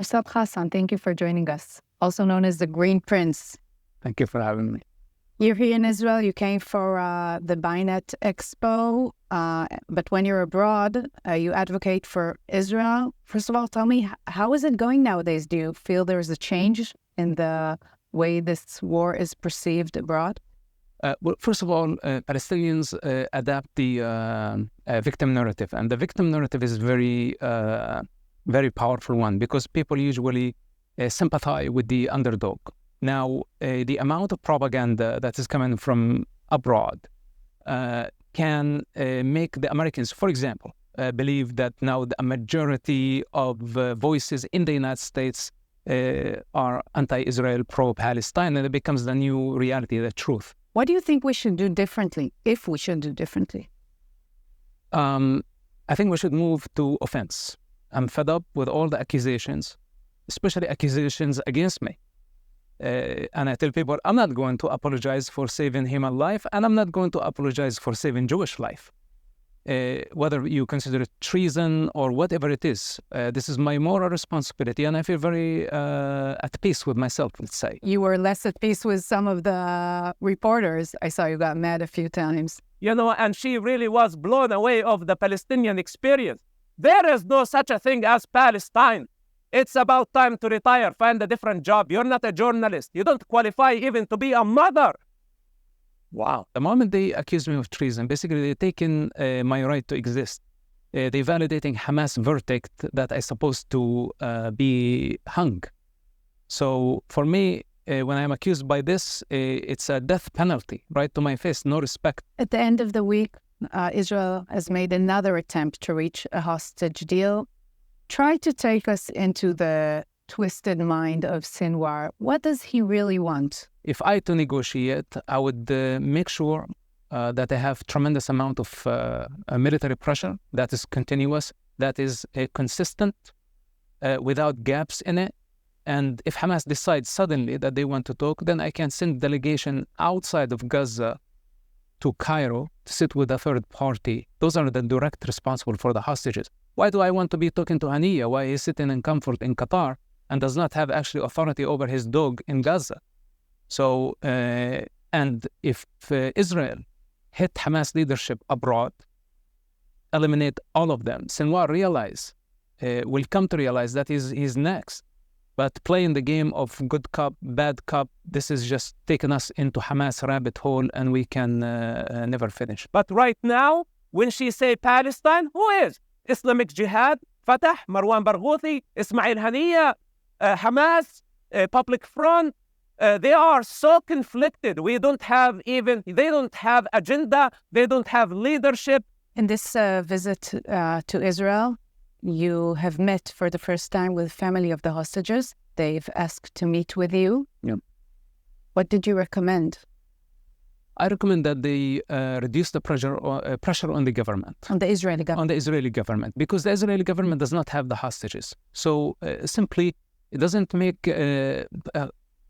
Mosab Hassan, thank you for joining us, also known as the Green Prince. Thank you for having me. You're here in Israel. You came for the Binet Expo, but when you're abroad, you advocate for Israel. First of all, tell me, how is it going nowadays? Do you feel there's a change in the way this war is perceived abroad? Well, first of all, Palestinians adapt the victim narrative, and the victim narrative is very powerful one because people usually sympathize with the underdog. Now, the amount of propaganda that is coming from abroad can make the Americans, for example, believe that now a majority of voices in the United States are anti-Israel, pro-Palestine, and it becomes the new reality, the truth. What do you think we should do differently, if we should do differently? I think we should move to offense. I'm fed up with all the accusations, especially accusations against me. And I tell people, I'm not going to apologize for saving human life, and I'm not going to apologize for saving Jewish life. Whether you consider it treason or whatever it is, this is my moral responsibility, and I feel very at peace with myself, let's say. You were less at peace with some of the reporters. I saw you got mad a few times. You know, and she really was blown away of the Palestinian experience. There is no such a thing as Palestine. It's about time to retire, find a different job. You're not a journalist. You don't qualify even to be a mother. Wow. The moment they accuse me of treason, basically they're taking my right to exist. They're validating Hamas' verdict that I'm supposed to be hung. So for me, when I'm accused by this, it's a death penalty, right to my face, no respect. At the end of the week, Israel has made another attempt to reach a hostage deal. Try to take us into the twisted mind of Sinwar. What does he really want? If I to negotiate, I would make sure that I have tremendous amount of military pressure that is continuous, that is consistent, without gaps in it. And if Hamas decides suddenly that they want to talk, then I can send delegation outside of Gaza to Cairo to sit with a third party. Those are the direct responsible for the hostages. Why do I want to be talking to Haniya? Why he's sitting in comfort in Qatar and does not have actually authority over his dog in Gaza? So, and if Israel hit Hamas leadership abroad, eliminate all of them, Sinwar will come to realize that he's next. But playing the game of good cop, bad cop, this is just taking us into Hamas rabbit hole, and we can never finish. But right now, when she say Palestine, who is? Islamic Jihad, Fatah, Marwan Barghouthi, Ismail Haniya, Hamas, Public Front. They are so conflicted. They don't have agenda. They don't have leadership. In this visit to Israel, you have met for the first time with family of the hostages. They've asked to meet with you. Yeah. What did you recommend? I recommend that they reduce the pressure on the government. On the Israeli government. On the Israeli government, because the Israeli government does not have the hostages. So simply, it doesn't make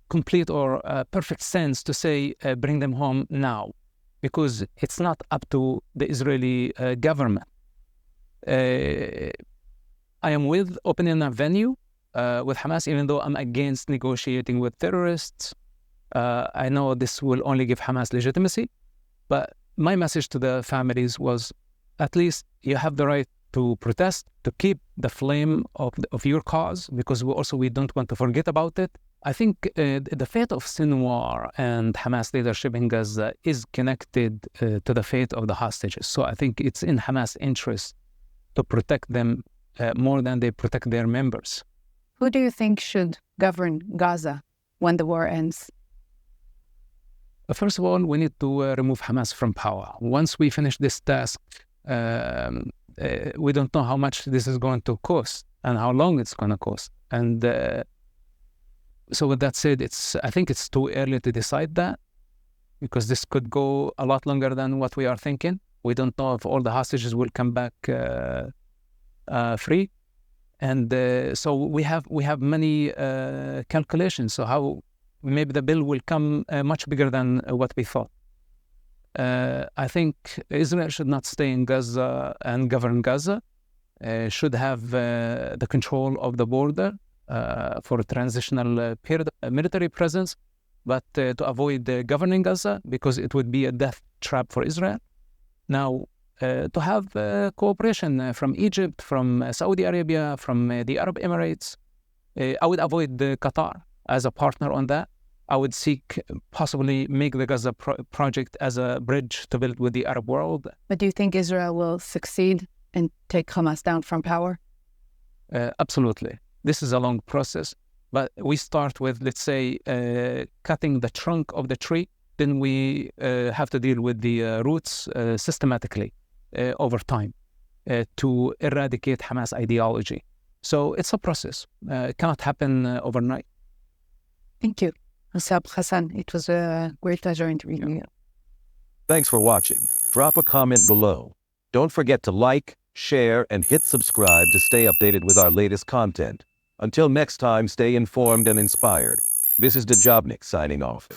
complete or perfect sense to say bring them home now, because it's not up to the Israeli government. I am with opening a venue with Hamas, even though I'm against negotiating with terrorists. I know this will only give Hamas legitimacy, but my message to the families was, at least you have the right to protest, to keep the flame of your cause, because we don't want to forget about it. I think the fate of Sinwar and Hamas leadership in Gaza is connected to the fate of the hostages. So I think it's in Hamas' interest to protect them more than they protect their members. Who do you think should govern Gaza when the war ends? First of all, we need to remove Hamas from power. Once we finish this task, we don't know how much this is going to cost and how long it's going to cost. And so with that said, I think it's too early to decide that, because this could go a lot longer than what we are thinking. We don't know if all the hostages will come back free. And so we have many calculations. So how maybe the bill will come much bigger than what we thought. I think Israel should not stay in Gaza and govern Gaza. Should have the control of the border, for a transitional period, military presence, but to avoid governing Gaza, because it would be a death trap for Israel. Now, to have cooperation from Egypt, from Saudi Arabia, from the Arab Emirates, I would avoid Qatar as a partner on that. I would seek possibly make the Gaza project as a bridge to build with the Arab world. But do you think Israel will succeed and take Hamas down from power? Absolutely. This is a long process, but we start with, let's say, cutting the trunk of the tree. Then we have to deal with the roots systematically over time to eradicate Hamas ideology. So it's a process. It cannot happen overnight. Thank you, Mosab Hassan. It was a great pleasure interviewing you. Thanks for watching. Drop a comment below. Don't forget to like, share, and hit subscribe to stay updated with our latest content. Until next time, stay informed and inspired. This is Djabnik signing off.